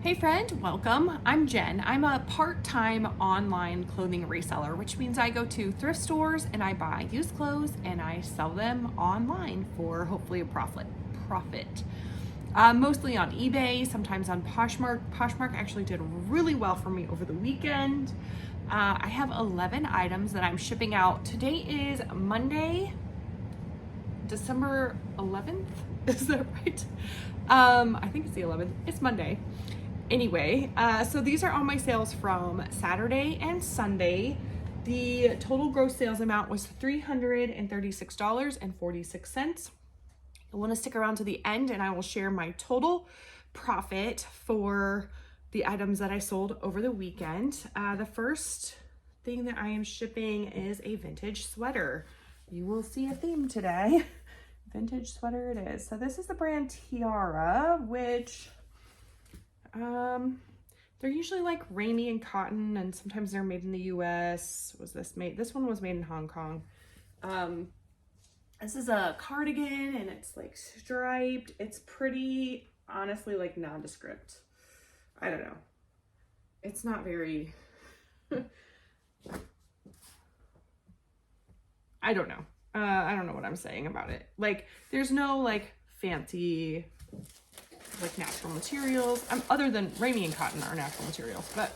Hey friend, welcome. I'm Jen. I'm a part-time online clothing reseller, which means I go to thrift stores and I buy used clothes and I sell them online for hopefully a profit. Mostly on eBay, sometimes on Poshmark. Poshmark actually did really well for me over the weekend. I have 11 items that I'm shipping out. Today is Monday, December 11th. Is that right? I think it's the 11th. It's Monday. Anyway, so these are all my sales from Saturday and Sunday. The total gross sales amount was $336.46. You'll want to stick around to the end and I will share my total profit for the items that I sold over the weekend. The first thing that I am shipping is a vintage sweater. You will see a theme today. Vintage sweater it is. So this is the brand Tiara, which they're usually like rainy and cotton, and sometimes they're made in the US. This one was made in Hong Kong. This is a cardigan and it's like striped. It's pretty, honestly, like nondescript. I don't know. It's not very, I don't know. I don't know what I'm saying about it. Like, there's no like fancy like natural materials, other than rainy and cotton are natural materials, but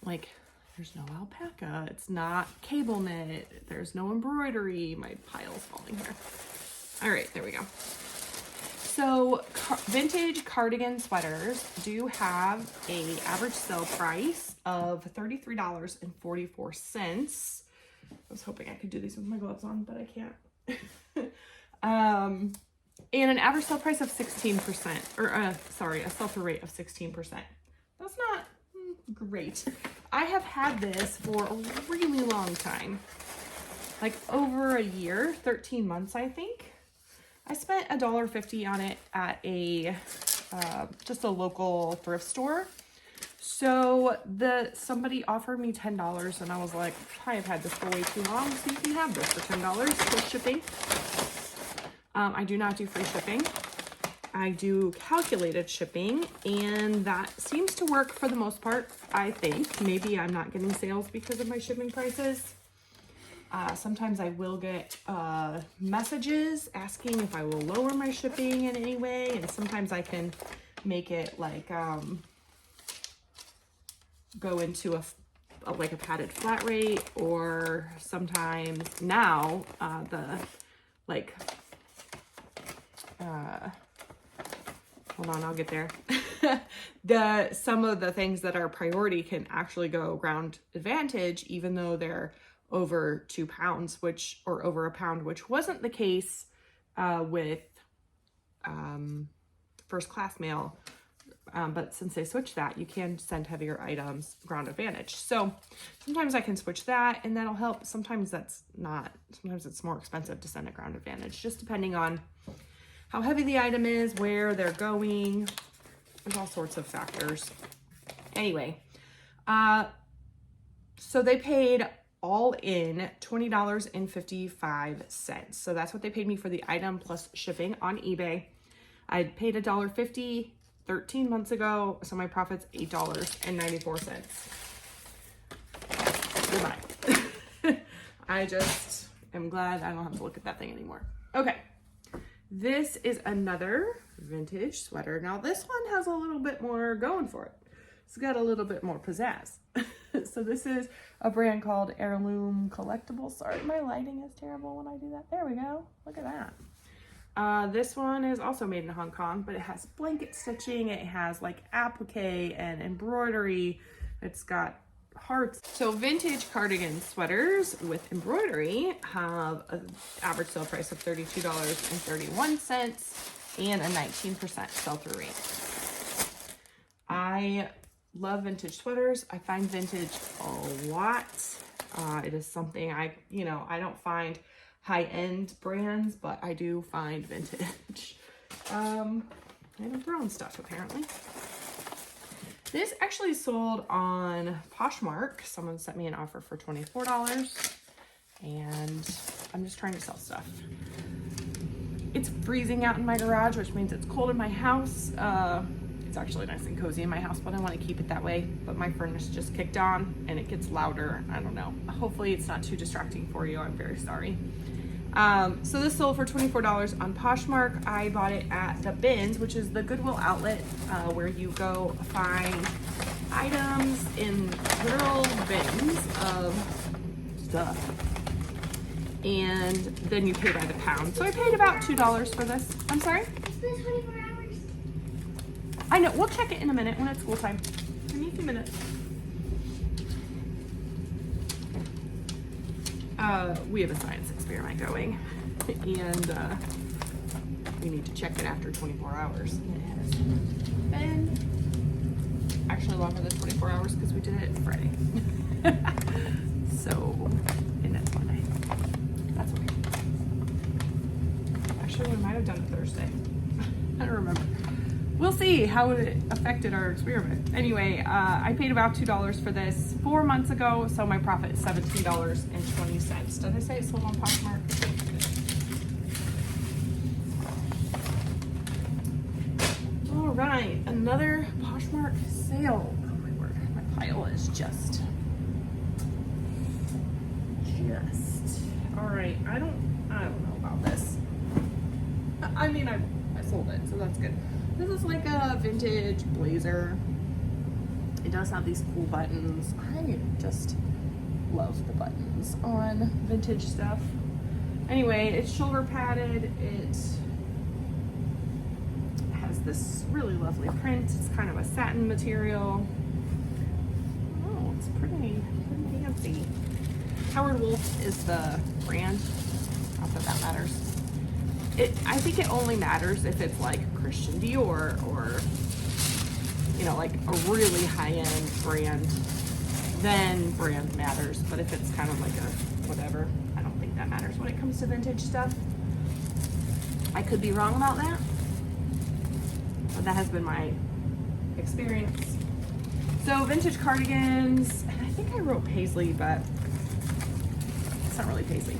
like there's no alpaca, it's not cable knit, there's no embroidery. My pile's falling here. All right, there we go. So vintage cardigan sweaters do have a average sale price of $33.44. I was hoping I could do these with my gloves on, but I can't. And an average sale price of 16%, or a sell-through rate of 16%. That's not great. I have had this for a really long time, like over a year, 13 months, I think. I spent $1.50 on it at a just a local thrift store. So somebody offered me $10 and I was like, I have had this for way too long, so you can have this for $10 for shipping. I do not do free shipping. I do calculated shipping, and that seems to work for the most part, I think. Maybe I'm not getting sales because of my shipping prices. Sometimes I will get messages asking if I will lower my shipping in any way, and sometimes I can make it like go into a padded flat rate, or sometimes now hold on, I'll get there. Some of the things that are priority can actually go ground advantage, even though they're over 2 pounds, or over a pound, which wasn't the case with first class mail. But since they switched that, you can send heavier items ground advantage. So sometimes I can switch that and that'll help. Sometimes that's not. Sometimes it's more expensive to send a ground advantage, just depending on how heavy the item is, where they're going. There's all sorts of factors. Anyway, so they paid all in $20.55. So that's what they paid me for the item plus shipping on eBay. I paid $1.50 13 months ago, so my profit's $8.94. Goodbye. I just am glad I don't have to look at that thing anymore. Okay. This is another vintage sweater. Now this one has a little bit more going for it. It's got a little bit more pizzazz. So this is a brand called Heirloom Collectibles. Sorry, my lighting is terrible when I do that. There we go. Look at that. This one is also made in Hong Kong, but it has blanket stitching. It has like applique and embroidery. It's got hearts. So vintage cardigan sweaters with embroidery have an average sale price of $32.31 and a 19% sell-through rate. I love vintage sweaters. I find vintage a lot. It is something I don't find high-end brands, but I do find vintage. And brown stuff, apparently. This actually sold on Poshmark. Someone sent me an offer for $24, and I'm just trying to sell stuff. It's freezing out in my garage, which means it's cold in my house. It's actually nice and cozy in my house, but I want to keep it that way. But my furnace just kicked on and it gets louder. I don't know. Hopefully it's not too distracting for you. I'm very sorry. So this sold for $24 on Poshmark. I bought it at the Bins, which is the Goodwill outlet, where you go find items in literal bins of stuff. And then you pay by the pound. So I paid about $2 for this. I'm sorry? It's been 24 hours. I know, we'll check it in a minute when it's school time. Give me a few minutes. We have a science experiment going, and we need to check it after 24 hours. It has been actually longer than 24 hours because we did it Friday. So, and that's Monday. That's okay. Actually, we might have done it Thursday. I don't remember. We'll see how it affected our experiment. Anyway, I paid about $2 for this 4 months ago, so my profit is $17.20. Did I say it sold on Poshmark? All right, another Poshmark sale. Oh my word, my pile is just. All right, I don't know about this. I mean, I sold it, so that's good. This is like a vintage blazer. It does have these cool buttons. I just love the buttons on vintage stuff. Anyway, it's shoulder padded. It has this really lovely print. It's kind of a satin material. Oh, it's pretty fancy. Howard Wolf is the brand. Not that that matters. I think it only matters if it's like Christian Dior or, you know, like a really high-end brand, then brand matters. But if it's kind of like a whatever, I don't think that matters when it comes to vintage stuff. I could be wrong about that, but that has been my experience. So vintage cardigans, and I think I wrote paisley, but it's not really paisley.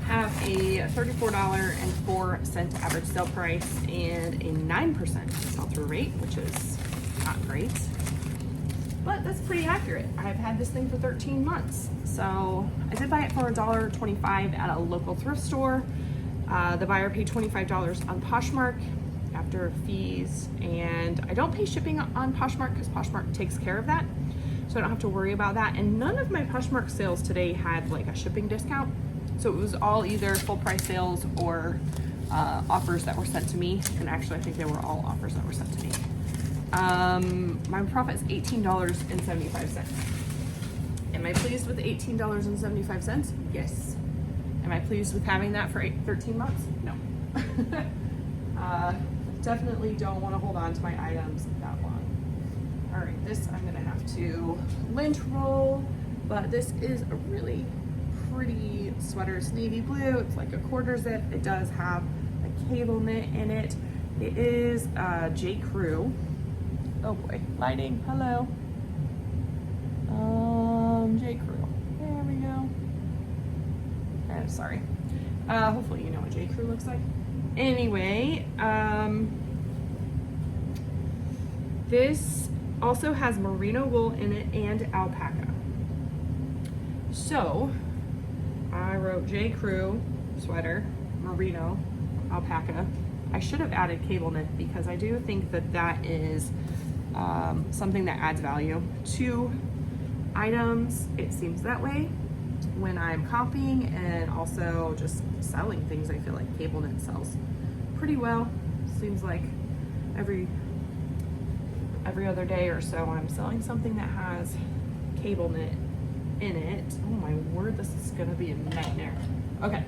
Have a $34.04 average sale price and a 9% sell-through rate, which is not great, but that's pretty accurate. I've had this thing for 13 months. So I did buy it for $1.25 at a local thrift store. The buyer paid $25 on Poshmark after fees, and I don't pay shipping on Poshmark because Poshmark takes care of that. So I don't have to worry about that. And none of my Poshmark sales today had like a shipping discount. So it was all either full price sales or offers that were sent to me. And actually, I think they were all offers that were sent to me. My profit is $18.75. Am I pleased with $18.75? Yes. Am I pleased with having that for 13 months? No. Definitely don't want to hold on to my items that long. All right, this I'm gonna have to lint roll, but this is a really pretty sweater. It's navy blue. It's like a quarter zip. It does have a cable knit in it. It is J. Crew. Oh boy, lighting. Hello. J. Crew. There we go. Sorry. Hopefully you know what J. Crew looks like. Anyway, this also has merino wool in it and alpaca. So I wrote J. Crew sweater, merino, alpaca. I should have added cable knit because I do think that that is something that adds value to items. It seems that way when I'm copying and also just selling things. I feel like cable knit sells pretty well. Seems like every other day or so I'm selling something that has cable knit in it. Oh my word, this is gonna be a nightmare. Okay.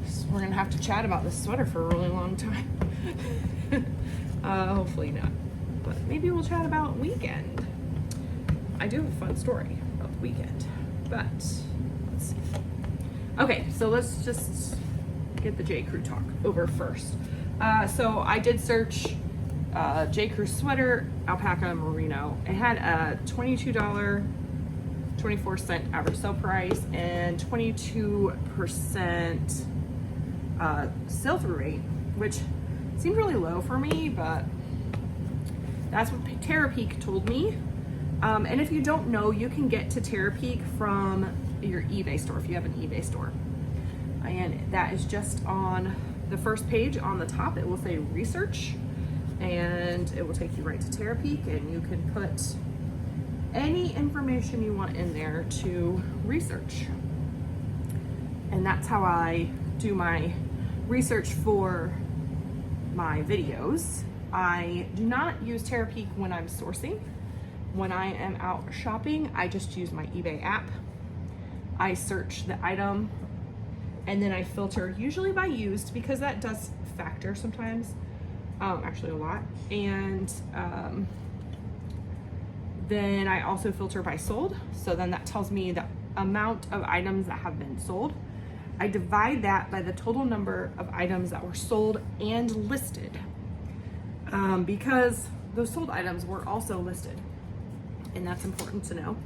So we're gonna have to chat about this sweater for a really long time. Hopefully not, but maybe we'll chat about weekend. I do have a fun story about the weekend, but let's see. Okay, so let's just get the J. Crew talk over first. So I did search J. Crew sweater, alpaca, merino. It had a $22 24-cent average sale price, and 22% sell-through rate, which seemed really low for me, but that's what Terapeak told me. And if you don't know, you can get to Terapeak from your eBay store if you have an eBay store. And that is just on the first page on the top. It will say research, and it will take you right to Terapeak, and you can put any information you want in there to research. And that's how I do my research for my videos. I do not use Terapeak when I'm sourcing. When I am out shopping, I just use my eBay app. I search the item, and then I filter, usually by used, because that does factor sometimes, actually a lot. And then I also filter by sold. So then that tells me the amount of items that have been sold. I divide that by the total number of items that were sold and listed, because those sold items were also listed, and that's important to know.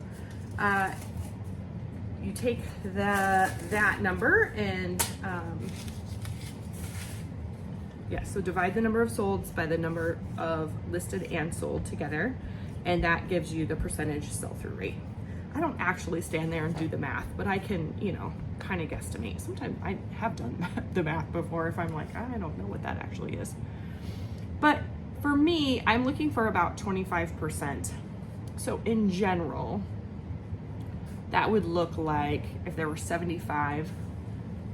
You take that number and so divide the number of solds by the number of listed and sold together, and that gives you the percentage sell-through rate. I don't actually stand there and do the math, but I can, kind of guesstimate. Sometimes I have done the math before if I'm like, I don't know what that actually is. But for me, I'm looking for about 25%. So in general, that would look like if there were 75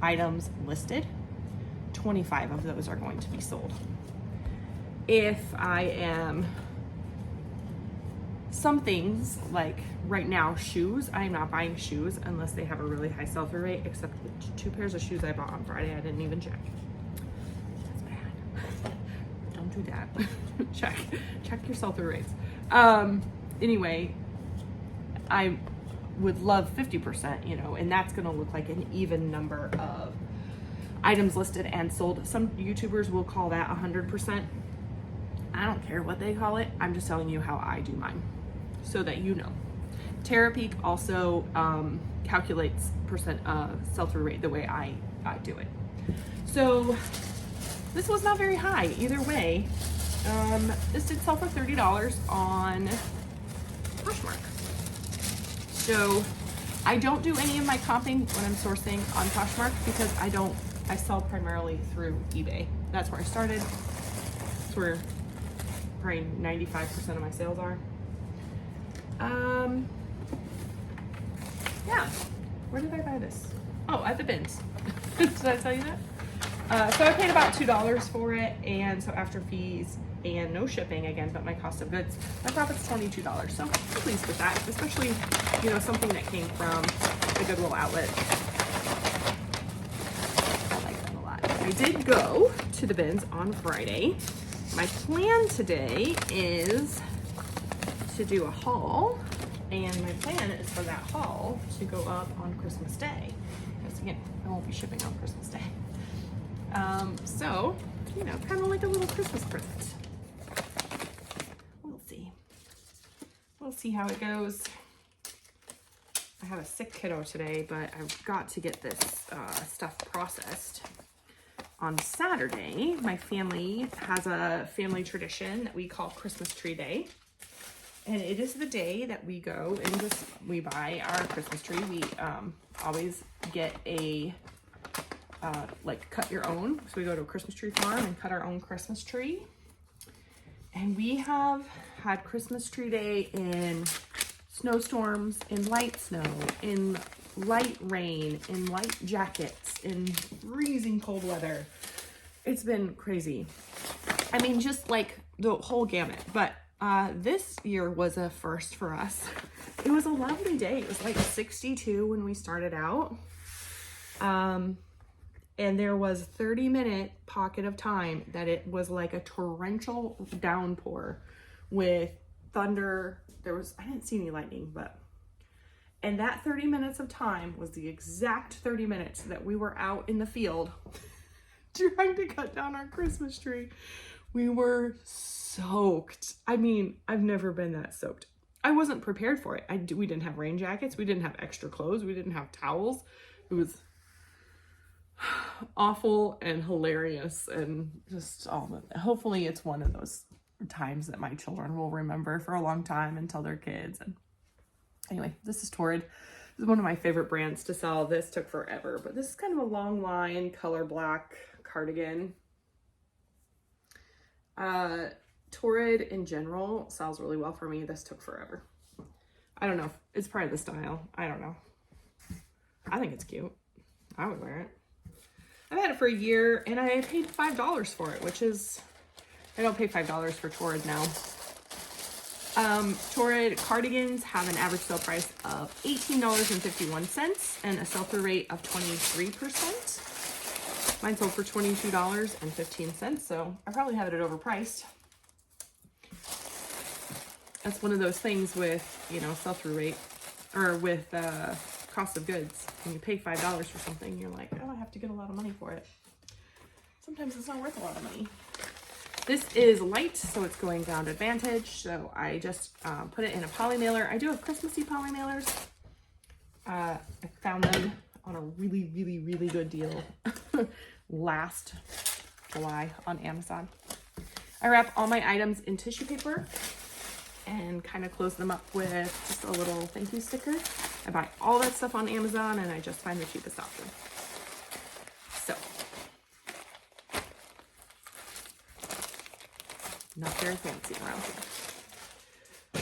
items listed, 25 of those are going to be sold. If I am, some things like right now, shoes, I'm not buying shoes unless they have a really high sell-through rate, except the 2 pairs of shoes I bought on Friday, I didn't even check. That's bad. Don't do that. check your sell-through rates. Anyway, I would love 50%, and that's gonna look like an even number of items listed and sold. Some YouTubers will call that 100%. I don't care what they call it. I'm just telling you how I do mine so that you know. Terapeak also calculates percent sell-through rate the way I do it. So this was not very high either way. This did sell for $30 on Poshmark. So I don't do any of my comping when I'm sourcing on Poshmark because I sell primarily through eBay. That's where I started. That's where probably 95% of my sales are. Yeah, where did I buy this? Oh, at the bins. Did I tell you that? So I paid about $2 for it, and so after fees and no shipping again, but my cost of goods, my profit's $22. So I'm pleased with that, especially, something that came from the Goodwill outlet. I like them a lot. I did go to the bins on Friday. My plan today is to do a haul, and my plan is for that haul to go up on Christmas Day, because again, I won't be shipping on Christmas Day. So, kind of like a little Christmas present. We'll see how it goes. I have a sick kiddo today, but I've got to get this stuff processed. On Saturday, my family has a family tradition that we call Christmas Tree Day. And it is the day that we go and we buy our Christmas tree. We always get a, cut your own. So we go to a Christmas tree farm and cut our own Christmas tree. And we have had Christmas Tree Day in snowstorms, in light snow, in light rain, in light jackets, in freezing cold weather. It's been crazy. I mean, just like the whole gamut. But this year was a first for us. It was a lovely day. It was like 62 when we started out. And there was a 30-minute pocket of time that it was like a torrential downpour with thunder. I didn't see any lightning, and that 30 minutes of time was the exact 30 minutes that we were out in the field trying to cut down our Christmas tree. We were soaked. I mean, I've never been that soaked. I wasn't prepared for it. We didn't have rain jackets. We didn't have extra clothes. We didn't have towels. It was awful and hilarious, and just all of it. Hopefully it's one of those times that my children will remember for a long time and tell their kids. And anyway, this is Torrid. This is one of my favorite brands to sell. This took forever, but this is kind of a long line color black cardigan. Torrid in general sells really well for me. This took forever. I don't know. It's probably the style. I don't know. I think it's cute. I would wear it. I've had it for a year and I paid $5 for it, which is, I don't pay $5 for Torrid now. Torrid cardigans have an average sale price of $18.51 and a sell-through rate of 23%. Mine sold for $22.15, so I probably have it at overpriced. That's one of those things with, you know, sell-through rate, or with cost of goods. When you pay $5 for something, you're like, oh, I have to get a lot of money for it. Sometimes it's not worth a lot of money. This is light, so it's going down advantage. So I just put it in a poly mailer. I do have Christmassy poly mailers. I found them on a really, really, really good deal last July on Amazon. I wrap all my items in tissue paper and kind of close them up with just a little thank you sticker. I buy all that stuff on Amazon and I just find the cheapest option. So, not very fancy around here. I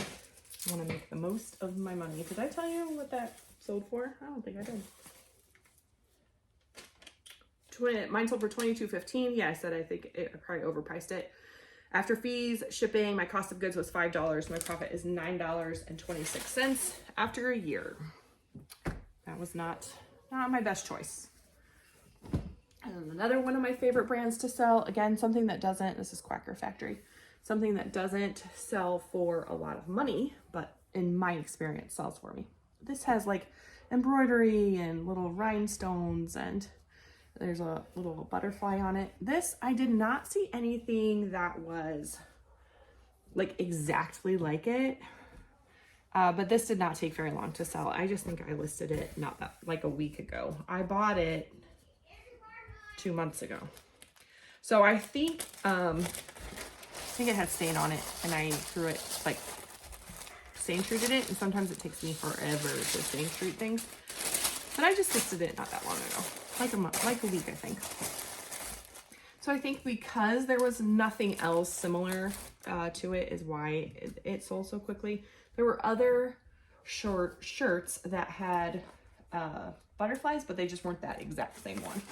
want to make the most of my money. Did I tell you what that sold for? I don't think I did. Mine sold for $22.15. Yeah, I said I think I probably overpriced it. After fees, shipping, my cost of goods was $5. My profit is $9.26 after a year. That was not my best choice. And another one of my favorite brands to sell, again, something that doesn't, this is Quacker Factory, something that doesn't sell for a lot of money, but in my experience sells for me. This has like embroidery and little rhinestones, and there's a little butterfly on it. This, I did not see anything that was like exactly like it. But this did not take very long to sell. I just think I listed it not that, like a week ago. I bought it 2 months ago. So I think it had stain on it and I threw it, like stain treated it, and sometimes it takes me forever to stain treat things. But I just listed it not that long ago. Like a month, like a week, I think. So I think because there was nothing else similar to it is why it sold so quickly. There were other short shirts that had butterflies, but they just weren't that exact same one.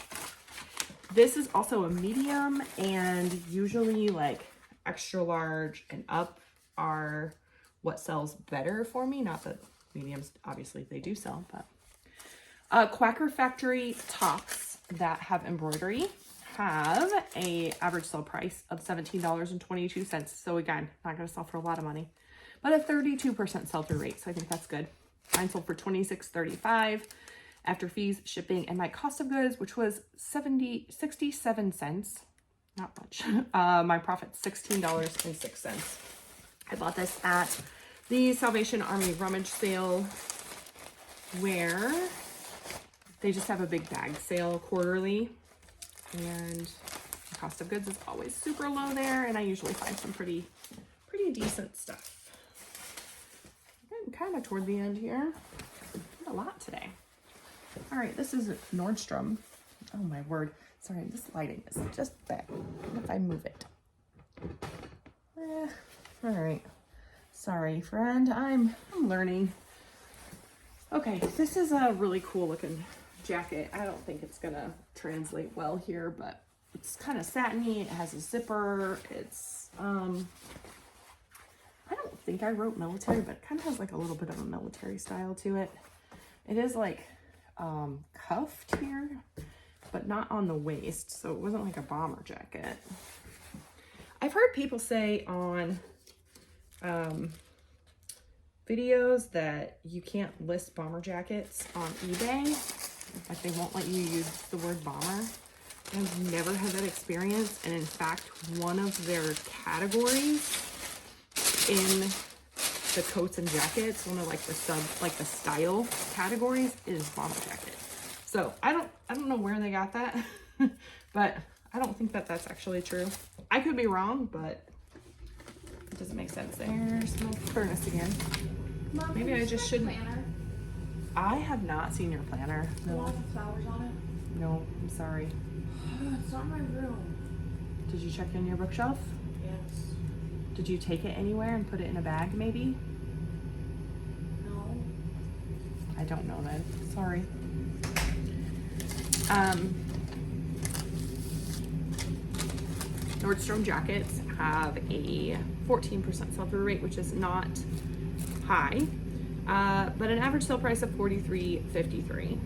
This is also a medium, and usually like extra large and up are what sells better for me. Not that mediums, obviously they do sell, but Quacker Factory tops that have embroidery have a average sale price of $17.22. So again, not going to sell for a lot of money, but a 32% sell-through rate. So I think that's good. Mine sold for $26.35 after fees, shipping, and my cost of goods, which was 67 cents. Not much. My profit, $16.06. I bought this at the Salvation Army rummage sale, where they just have a big bag sale quarterly, and the cost of goods is always super low there, and I usually find some pretty decent stuff. Getting kind of toward the end here. A lot today. All right, this is Nordstrom. Oh my word. Sorry, this lighting is just bad. What if I move it? All right. Sorry, friend. I'm learning. Okay, this is a really cool looking jacket. I don't think it's gonna translate well here, but it's kind of satiny. It has a zipper. It's I don't think I wrote military, but it kind of has like a little bit of a military style to it. It is like cuffed here, but not on the waist, so it wasn't like a bomber jacket. I've heard people say on videos that you can't list bomber jackets on eBay. Like they won't let you use the word bomber. I've never had that experience, and in fact, one of their categories in the coats and jackets, one of like the style categories is bomber jacket. So I don't know where they got that, but I don't think that that's actually true. I could be wrong, but it doesn't make sense. There's my furnace again. Mom, maybe I just shouldn't. Planner? I have not seen your planner. No. It has flowers on it? No, I'm sorry. It's not my room. Did you check in your bookshelf? Yes. Did you take it anywhere and put it in a bag maybe? No. I don't know then. Sorry. Nordstrom jackets have a 14% sell-through rate, which is not high, but an average sale price of $43.53.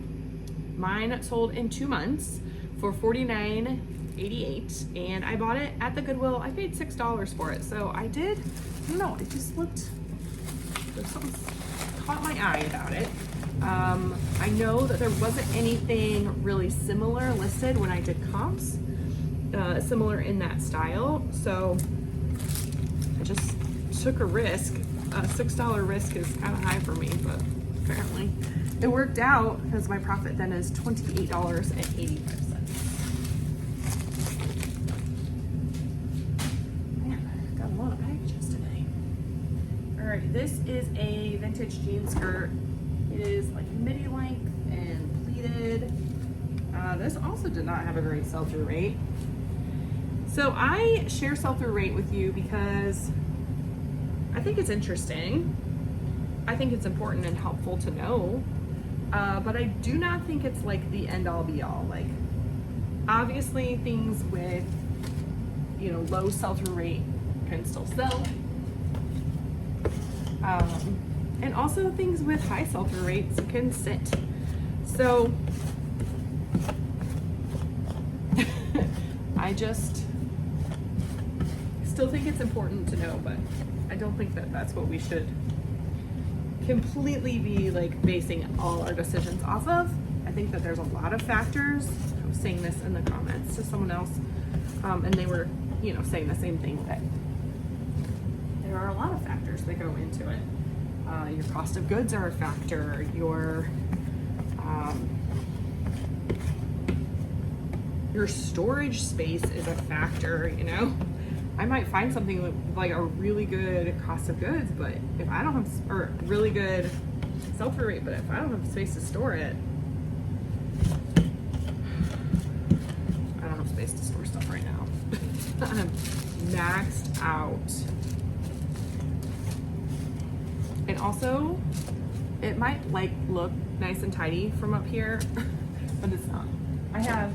Mine sold in 2 months for $49.88, and I bought it at the Goodwill. I paid $6 for it, so I don't know, it just looked, there's something caught my eye about it. I know that there wasn't anything really similar listed when I did comps, similar in that style, so I just took a risk. A $6 risk is kind of high for me, but apparently it worked out because my profit then is $28.85. Man, got a lot of packages today. All right, this is a vintage jean skirt. It is like midi length and pleated. This also did not have a great sell-through rate. So I share sell-through rate with you because I think it's interesting. I think it's important and helpful to know, but I do not think it's like the end-all be-all. Like, obviously things with, you know, low sell-through rate can still sell. And also things with high sell-through rates can sit. So I just still think it's important to know, but I don't think that that's what we should completely be like basing all our decisions off of. I think that there's a lot of factors. I was saying this in the comments to someone else, and they were, you know, saying the same thing, that there are a lot of factors that go into it. Your cost of goods are a factor. Your storage space is a factor, you know. I might find something with like a really good cost of goods, but if I don't have, or really good sell-through rate, but if I don't have space to store it, I don't have space to store stuff right now. I'm maxed out. And also, it might like look nice and tidy from up here, but it's not. I have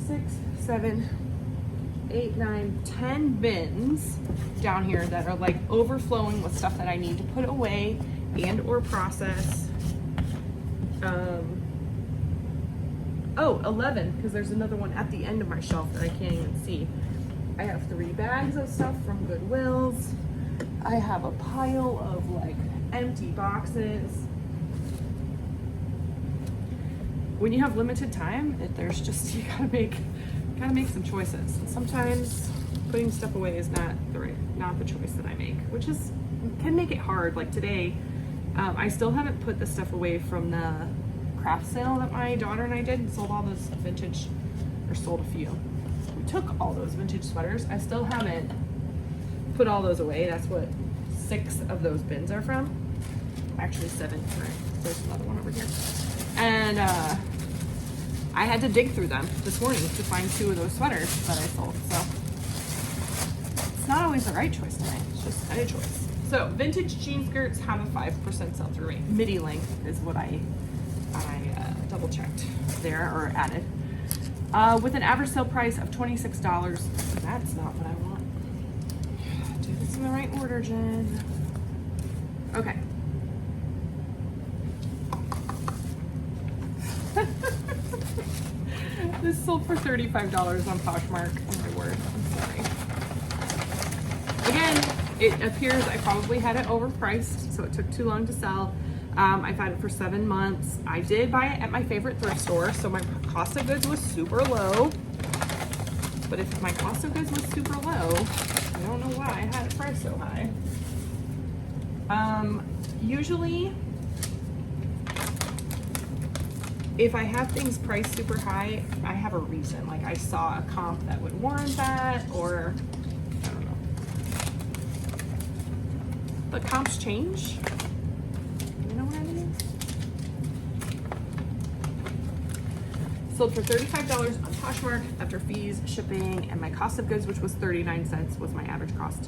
6, 7, 8, 9, 10 bins down here that are like overflowing with stuff that I need to put away and or process. 11, because there's another one at the end of my shelf that I can't even see. I have 3 bags of stuff from Goodwills. I have a pile of like empty boxes. When you have limited time, there's just, you gotta make some choices. And sometimes putting stuff away is not the choice that I make, which can make it hard. Like today, I still haven't put the stuff away from the craft sale that my daughter and I did, and sold all those vintage, or sold a few. We took all those vintage sweaters. I still haven't put all those away. That's what 6 of those bins are from. Actually 7, right? There's another one over here. And I had to dig through them this morning to find 2 of those sweaters that I sold. So it's not always the right choice to make. It's just a choice. So vintage jean skirts have a 5% sell-through rate. Midi length is what I double checked there, or added. With an average sale price of $26. That's not what I want. Do this in the right order, Jen. Okay. This sold for $35 on Poshmark. Oh my word, I'm sorry. Again, it appears I probably had it overpriced, so it took too long to sell. I've had it for 7 months. I did buy it at my favorite thrift store, so my cost of goods was super low. But if my cost of goods was super low, I don't know why I had it priced so high. Usually, if I have things priced super high, I have a reason. Like I saw a comp that would warrant that, or I don't know. But comps change. You know what I mean? Sold for $35 on Poshmark after fees, shipping, and my cost of goods, which was 39 cents, was my average cost.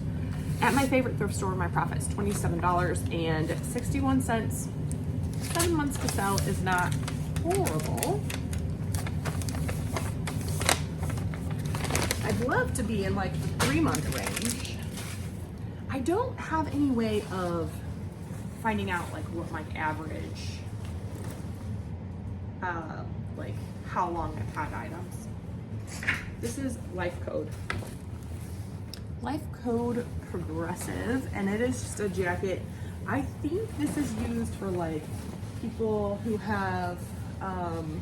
At my favorite thrift store, my profit is $27.61. 7 months to sell is not horrible. I'd love to be in like the 3-month range. I don't have any way of finding out like what my average, like how long I've had items. This is Life Code. Life Code Progressive, and it is just a jacket. I think this is used for like people who have I'm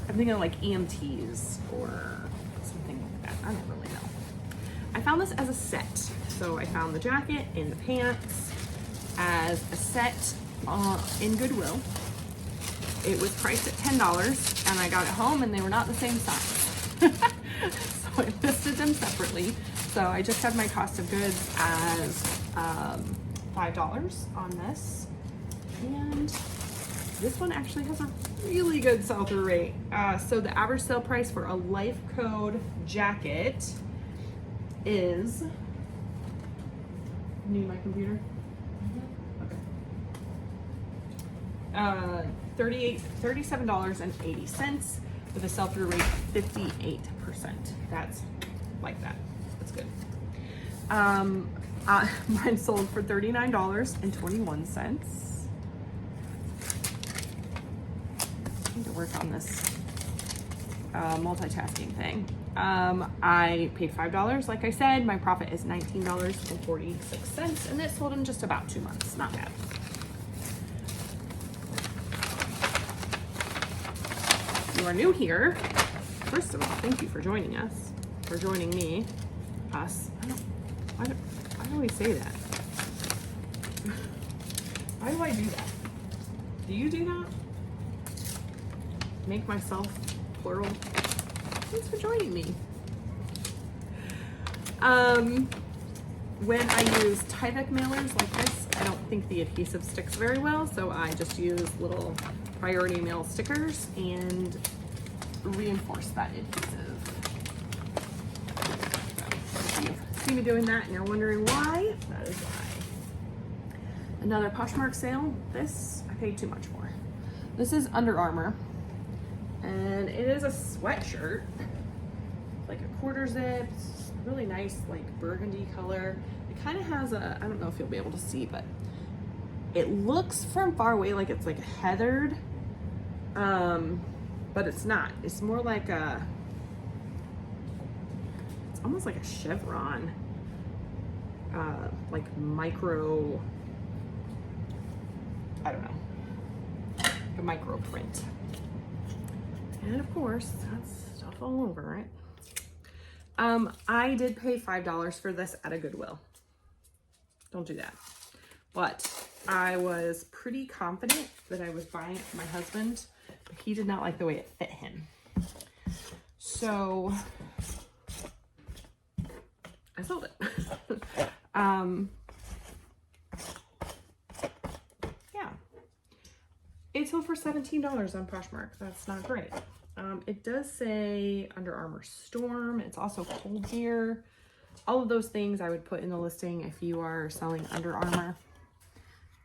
thinking of like EMTs or something like that. I don't really know. I found this as a set. So I found the jacket and the pants as a set in Goodwill. It was priced at $10 and I got it home and they were not the same size. So I listed them separately. So I just have my cost of goods as $5 on this. And this one actually has a really good sell-through rate. So the average sale price for a Life Code jacket is, need my computer? Okay. $37.80 with a sell-through rate of 58%. That's like that. That's good. Mine sold for $39.21. I need to work on this multitasking thing. I paid $5, like I said. My profit is $19.46, and it sold in just about 2 months. Not bad. If you are new here, first of all, thank you for joining us, for joining me, us. Why do we say that? Why do I do that? Do you do that? Make myself plural. Thanks for joining me. When I use Tyvek mailers like this, I don't think the adhesive sticks very well, so I just use little priority mail stickers and reinforce that adhesive. If you see me doing that and you're wondering why, that is why. Another Poshmark sale. This I paid too much for. This is Under Armour, and it is a sweatshirt, like a quarter zip, really nice like burgundy color. It kind of has a, I don't know if you'll be able to see, but it looks from far away like it's like heathered, but it's not. It's more like a, it's almost like a chevron, like micro, I don't know, a micro print. And of course, that's stuff all over it. I did pay $5 for this at a Goodwill. Don't do that. But I was pretty confident that I was buying it for my husband, but he did not like the way it fit him. So I sold it. Yeah. It sold for $17 on Poshmark. That's not great. It does say Under Armour Storm. It's also Cold Gear. All of those things I would put in the listing if you are selling Under Armour.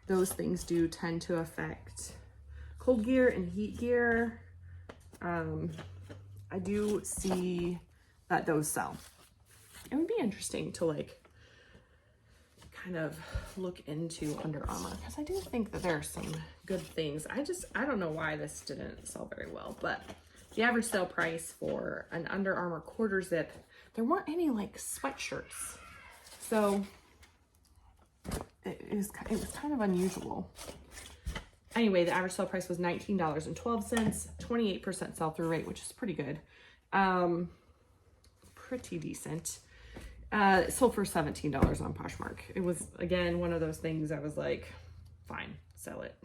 Those things do tend to affect Cold Gear and Heat Gear. I do see that those sell. It would be interesting to like kind of look into Under Armour, because I do think that there are some good things. I don't know why this didn't sell very well, but the average sale price for an Under Armour quarter zip, there weren't any like sweatshirts. So it was kind of unusual. Anyway, the average sale price was $19.12, 28% sell-through rate, which is pretty good. Pretty decent. It sold for $17 on Poshmark. It was, again, one of those things I was like, fine, sell it.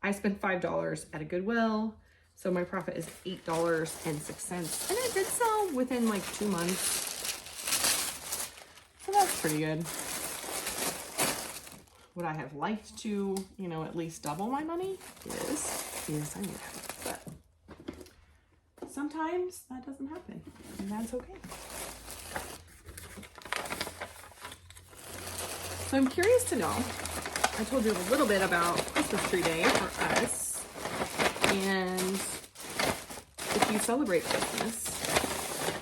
I spent $5 at a Goodwill, so my profit is $8.06. And it did sell within like 2 months. So that's pretty good. Would I have liked to, you know, at least double my money? Yes, I would have. But sometimes that doesn't happen, and that's okay. So I'm curious to know, I told you a little bit about Christmas tree day for us, and if you celebrate Christmas,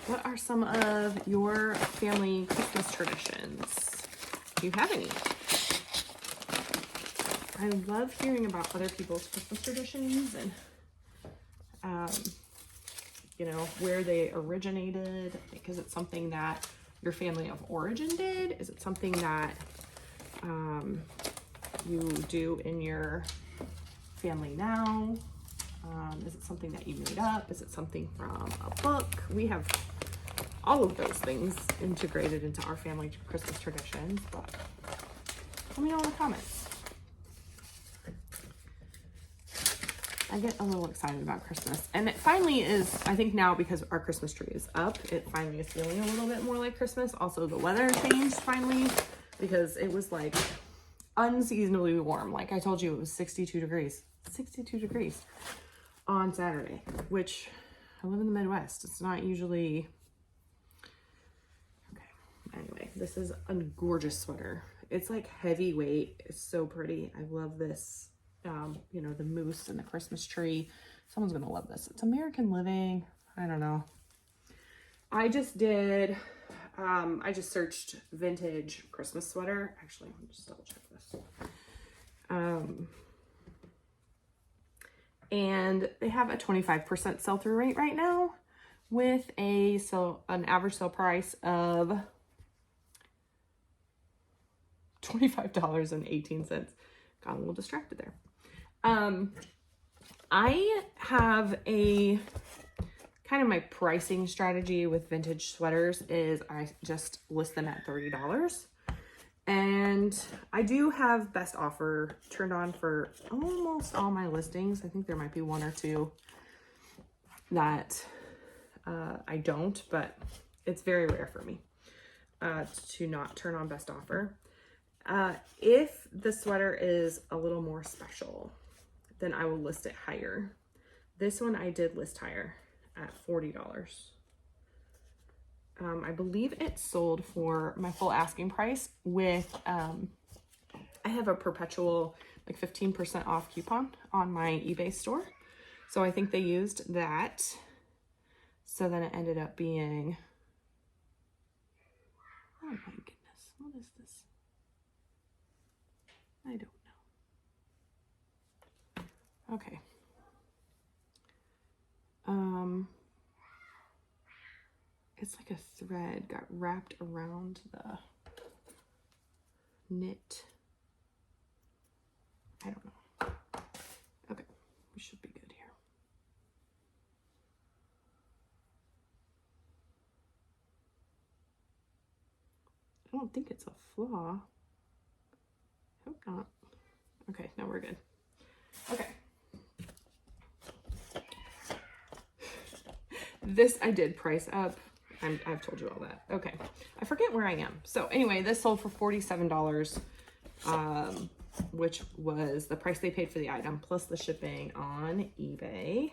what are some of your family Christmas traditions? Do you have any? I love hearing about other people's Christmas traditions and, you know, where they originated. Because it's something that your family of origin did? Is it something that you do in your family now? Is it something that you made up? Is it something from a book? We have all of those things integrated into our family Christmas traditions, but let me know in the comments. I get a little excited about Christmas, and it finally is, I think now because our Christmas tree is up, it finally is feeling a little bit more like Christmas. Also, the weather changed finally because it was like unseasonably warm. Like I told you, it was 62 degrees on Saturday, which I live in the Midwest. It's not usually, okay. Anyway, this is a gorgeous sweater. It's like heavyweight. It's so pretty. I love this. You know, the moose and the Christmas tree. Someone's gonna love this. It's American Living. I don't know. I just did, I just searched vintage Christmas sweater. Actually, let me just double check this. And they have a 25% sell-through rate right now with an average sale price of $25.18. Got a little distracted there. I have a kind of my pricing strategy with vintage sweaters is I just list them at $30. And I do have best offer turned on for almost all my listings. I think there might be one or two that I don't, but it's very rare for me to not turn on best offer. If the sweater is a little more special, then I will list it higher. This one I did list higher at $40. I believe it sold for my full asking price with, I have a perpetual like 15% off coupon on my eBay store. So I think they used that. So then it ended up being, oh my goodness, what is this? I don't know. Okay. It's like a thread got wrapped around the knit. I don't know. Okay, we should be good here. I don't think it's a flaw. I hope not. Okay, now we're good. Okay. This I did price up. I've told you all that. Okay. I forget where I am. So anyway, this sold for $47, which was the price they paid for the item plus the shipping on eBay.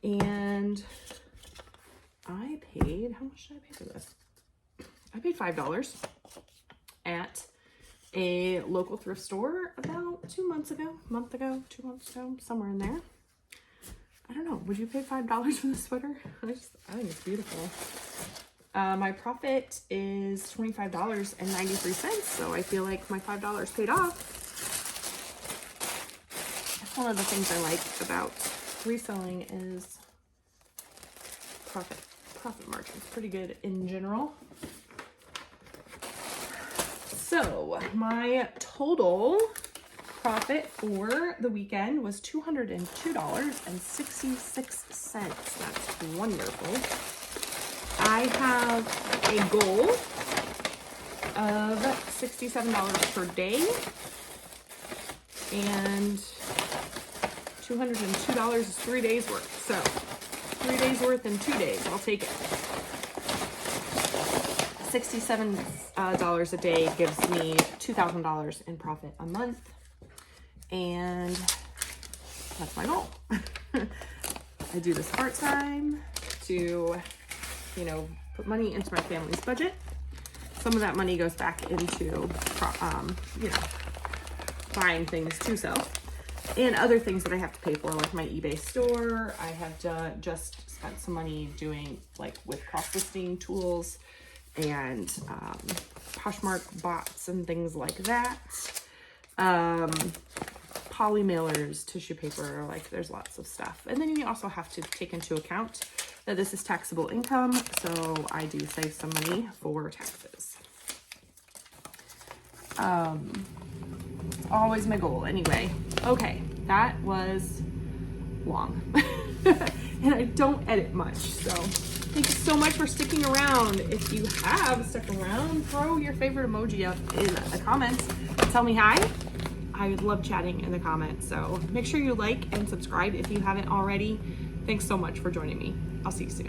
And I paid, how much did I pay for this? I paid $5 at a local thrift store about 2 months ago, 2 months ago, somewhere in there. I don't know. Would you pay $5 for this sweater? I think it's beautiful. My profit is $25.93, so I feel like my $5 paid off. That's one of the things I like about reselling is profit margins. Pretty good in general. So my total profit for the weekend was $202.66. That's wonderful. I have a goal of $67 per day and $202 is 3 days worth. So 3 days worth in 2 days. I'll take it. $67 a day gives me $2,000 in profit a month. And that's my goal. I do this part-time to, you know, put money into my family's budget. Some of that money goes back into, you know, buying things to sell. And other things that I have to pay for, like my eBay store. I have just spent some money doing, like, with cross-listing tools and Poshmark bots and things like that. Poly mailers, tissue paper, like there's lots of stuff. And then you also have to take into account that this is taxable income, so I do save some money for taxes. Always my goal anyway. Okay, that was long. And I don't edit much, so thank you so much for sticking around. If you have stuck around, throw your favorite emoji up in the comments. Tell me hi. I would love chatting in the comments, so make sure you like and subscribe if you haven't already. Thanks so much for joining me. I'll see you soon.